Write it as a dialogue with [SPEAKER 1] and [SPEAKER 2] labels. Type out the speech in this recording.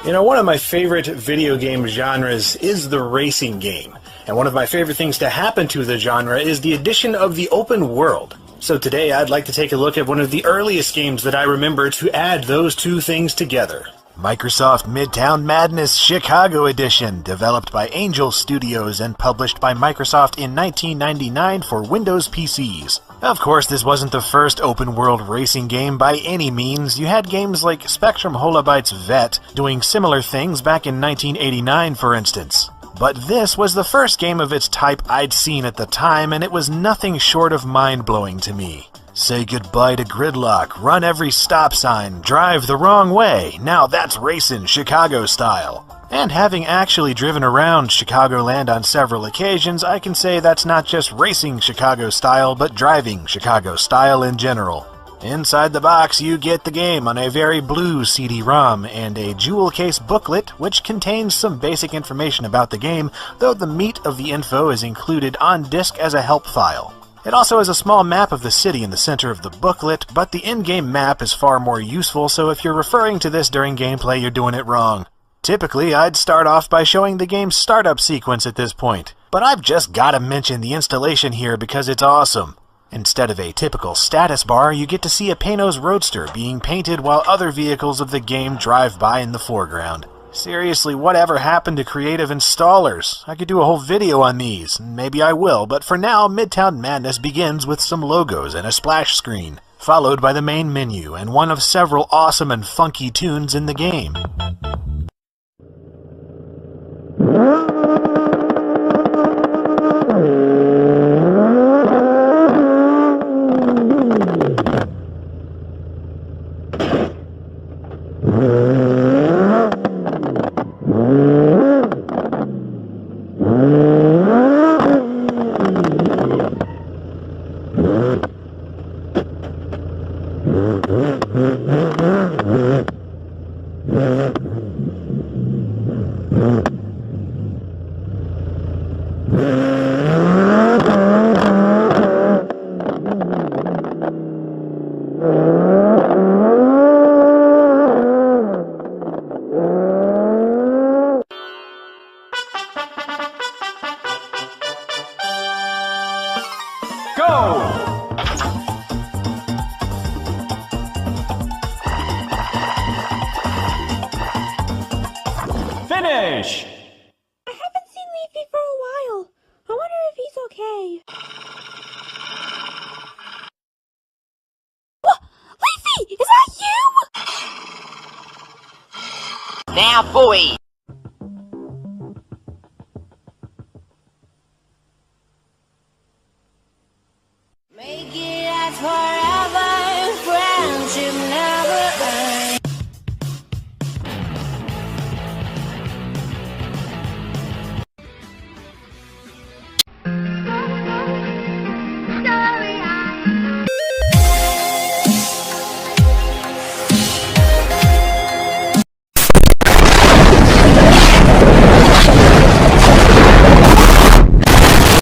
[SPEAKER 1] You know, one of my favorite video game genres is the racing game. And one of my favorite things to happen to the genre is the addition of the open world. So today I'd like to take a look at one of the earliest games that I remember to add those two things together.
[SPEAKER 2] Microsoft Midtown Madness Chicago Edition, developed by Angel Studios and published by Microsoft in 1999 for Windows PCs. Of course, this wasn't the first open-world racing game by any means. You had games like Spectrum Holobyte's Vet doing similar things back in 1989, for instance. But this was the first game of its type I'd seen at the time, and it was nothing short of mind-blowing to me. Say goodbye to gridlock, run every stop sign, drive the wrong way. Now that's racing Chicago style. And having actually driven around Chicagoland on several occasions, I can say that's not just racing Chicago style, but driving Chicago style in general. Inside the box, you get the game on a very blue CD-ROM and a jewel case booklet, which contains some basic information about the game, though the meat of the info is included on disc as a help file. It also has a small map of the city in the center of the booklet, but the in-game map is far more useful, so if you're referring to this during gameplay, you're doing it wrong. Typically, I'd start off by showing the game's startup sequence at this point, but I've just gotta mention the installation here because it's awesome. Instead of a typical status bar, you get to see a Panos Roadster being painted while other vehicles of the game drive by in the foreground. Seriously, whatever happened to creative installers? I could do a whole video on these, and maybe I will, but for now, Midtown Madness begins with some logos and a splash screen, followed by the main menu and one of several awesome and funky tunes in the game.
[SPEAKER 1] Finish!
[SPEAKER 3] I haven't seen Leafy for a while. I wonder if he's okay. What? Leafy! Is that you?
[SPEAKER 4] Now, boys,